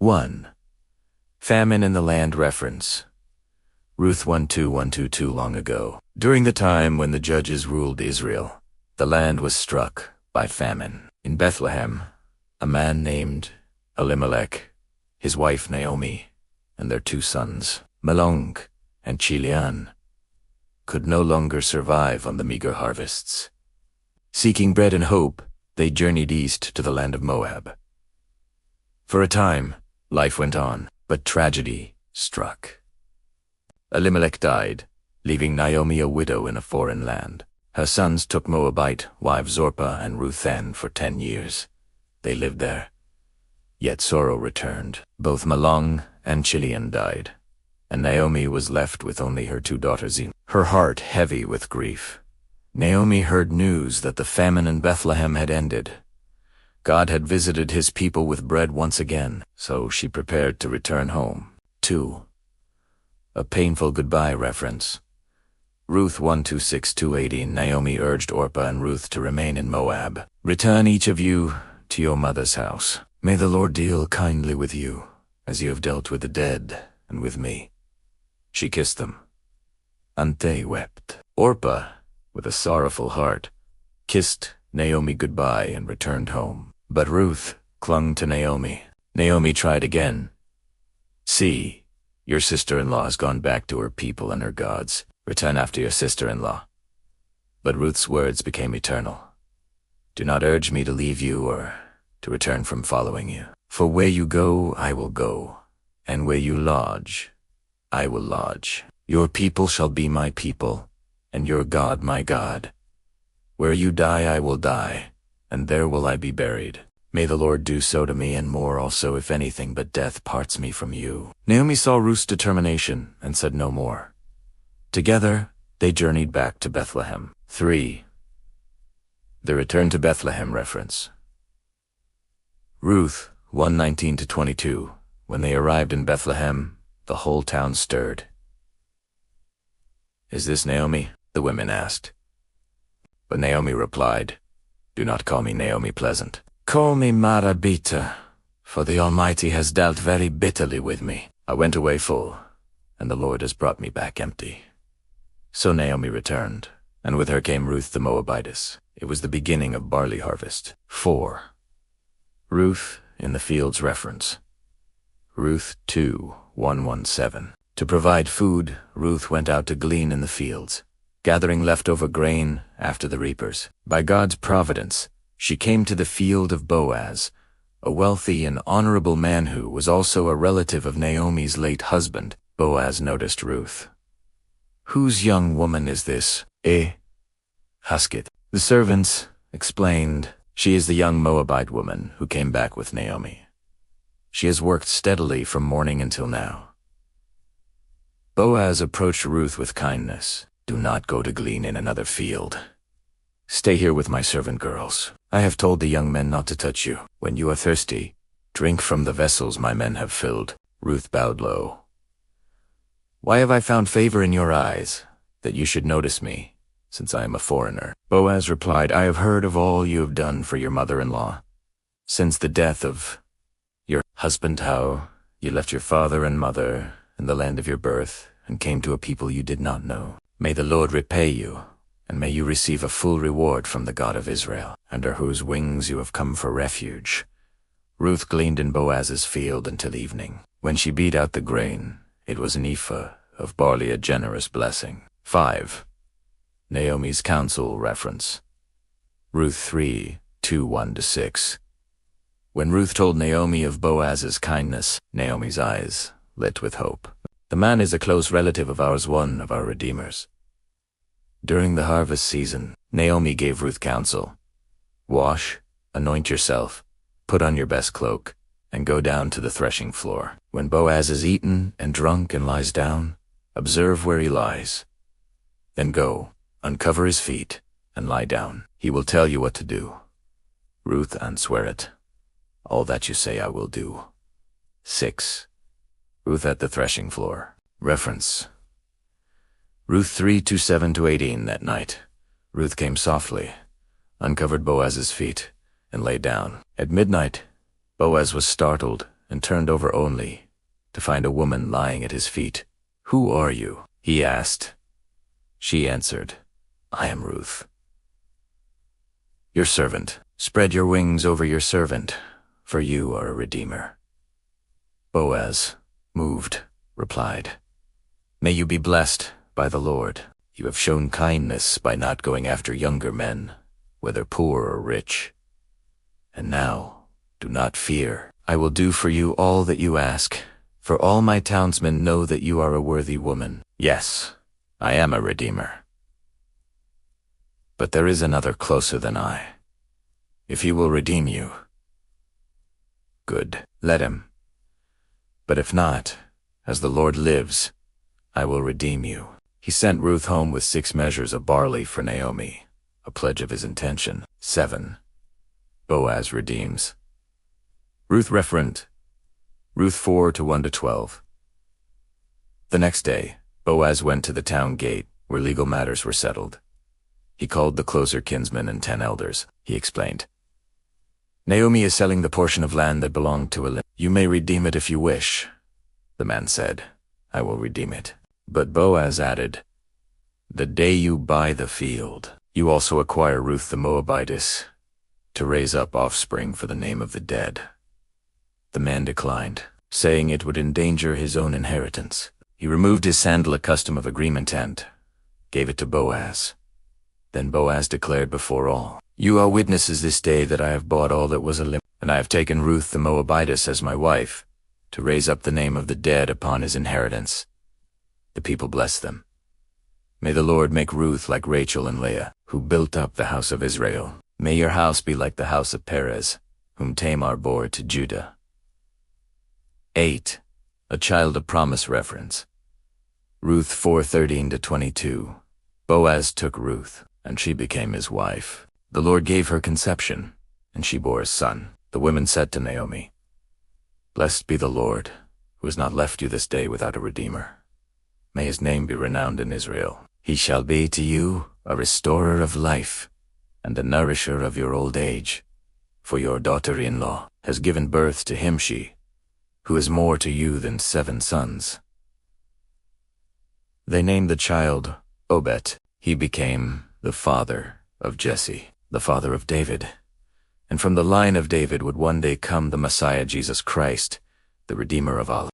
1. Famine in the land reference. Ruth 1:2-1:2. Too long ago, during the time when the judges ruled Israel, the land was struck by famine. In Bethlehem, a man named Elimelech, his wife Naomi, and their 2 sons, Mahlon and Chilion, could no longer survive on the meager harvests. Seeking bread and hope, they journeyed east to the land of Moab. For a time, life went on, but tragedy struck. Elimelech died, leaving Naomi a widow in a foreign land. Her sons took Moabite wives Orpah and Ruth, and for 10 years they lived there. Yet sorrow returned. Both Mahlon and Chilion died, and Naomi was left with only her 2 daughters, her heart heavy with grief. Naomi heard news that the famine in Bethlehem had ended. God had visited his people with bread once again, so she prepared to return home. 2. A painful goodbye reference. Ruth 1:26-18. Naomi urged Orpah and Ruth to remain in Moab. Return each of you to your mother's house. May the Lord deal kindly with you, as you have dealt with the dead and with me. She kissed them, and they wept. Orpah, with a sorrowful heart, kissed Naomi goodbye and returned home. But Ruth clung to Naomi. Naomi tried again. See, your sister-in-law has gone back to her people and her gods. Return after your sister-in-law. But Ruth's words became eternal. Do not urge me to leave you or to return from following you. For where you go, I will go, and where you lodge, I will lodge. Your people shall be my people, and your God my God. Where you die, I will die, and there will I be buried. May the Lord do so to me, and more also, if anything but death parts me from you. Naomi saw Ruth's determination and said no more. Together, they journeyed back to Bethlehem. 3. The return to Bethlehem reference. Ruth 1:19-22. When they arrived in Bethlehem, the whole town stirred. Is this Naomi? The women asked. But Naomi replied, Do not call me Naomi Pleasant. Call me Mara Bitter, for the Almighty has dealt very bitterly with me. I went away full, and the Lord has brought me back empty. So Naomi returned, and with her came Ruth the Moabitess. It was the beginning of barley harvest. 4. Ruth in the fields reference. Ruth 2:1-7. To provide food, Ruth went out to glean in the fields, gathering leftover grain after the reapers. By God's providence, she came to the field of Boaz, a wealthy and honorable man who was also a relative of Naomi's late husband. Boaz noticed Ruth. Whose young woman is this? Husket. The servants explained, She is the young Moabite woman who came back with Naomi. She has worked steadily from morning until now. Boaz approached Ruth with kindness. Do not go to glean in another field. Stay here with my servant girls. I have told the young men not to touch you. When you are thirsty, drink from the vessels my men have filled. Ruth bowed low. Why have I found favor in your eyes, that you should notice me, since I am a foreigner? Boaz replied, I have heard of all you have done for your mother-in-law. Since the death of your husband, how you left your father and mother in the land of your birth and came to a people you did not know. May the Lord repay you, and may you receive a full reward from the God of Israel, under whose wings you have come for refuge. Ruth gleaned in Boaz's field until evening. When she beat out the grain, it was an ephah of barley, a generous blessing. 5. Naomi's counsel reference. Ruth 3:1-6. When Ruth told Naomi of Boaz's kindness, Naomi's eyes lit with hope. The man is a close relative of ours, one of our redeemers. During the harvest season, Naomi gave Ruth counsel. Wash, anoint yourself, put on your best cloak, and go down to the threshing floor. When Boaz is eaten and drunk and lies down, observe where he lies. Then go, uncover his feet, and lie down. He will tell you what to do. Ruth answered it. All that you say I will do. 6. Ruth at the threshing floor. Reference. Ruth 3:7-18. That night, Ruth came softly, uncovered Boaz's feet, and lay down. At midnight, Boaz was startled and turned over only to find a woman lying at his feet. "Who are you?" he asked. She answered, "I am Ruth, your servant. Spread your wings over your servant, for you are a redeemer." Boaz, moved, replied, "May you be blessed by the Lord. You have shown kindness by not going after younger men, whether poor or rich. And now, do not fear. I will do for you all that you ask, for all my townsmen know that you are a worthy woman. Yes, I am a redeemer. But there is another closer than I. If he will redeem you, good, let him. But if not, as the Lord lives, I will redeem you." He sent Ruth home with 6 measures of barley for Naomi, a pledge of his intention. 7. Boaz redeems. Ruth referent. Ruth 4:1-12. The next day, Boaz went to the town gate, where legal matters were settled. He called the closer kinsmen and 10 elders. He explained, "Naomi is selling the portion of land that belonged to Elimelech. You may redeem it if you wish." The man said, "I will redeem it." But Boaz added, "The day you buy the field, you also acquire Ruth the Moabitess, to raise up offspring for the name of the dead." The man declined, saying it would endanger his own inheritance. He removed his sandal, a custom of agreement, and gave it to Boaz. Then Boaz declared before all, "You are witnesses this day that I have bought all that was Elimelech, and I have taken Ruth the Moabitess as my wife, to raise up the name of the dead upon his inheritance." The people blessed them. "May the Lord make Ruth like Rachel and Leah, who built up the house of Israel. May your house be like the house of Perez, whom Tamar bore to Judah." 8. A child of promise reference. Ruth 4:13-22. Boaz took Ruth, and she became his wife. The Lord gave her conception, and she bore a son. The women said to Naomi, "Blessed be the Lord, who has not left you this day without a redeemer. May his name be renowned in Israel. He shall be to you a restorer of life, and a nourisher of your old age. For your daughter-in-law has given birth to him, she, who is more to you than 7 sons." They named the child Obed. He became the father of Jesse, the father of David. And from the line of David would one day come the Messiah, Jesus Christ, the Redeemer of all.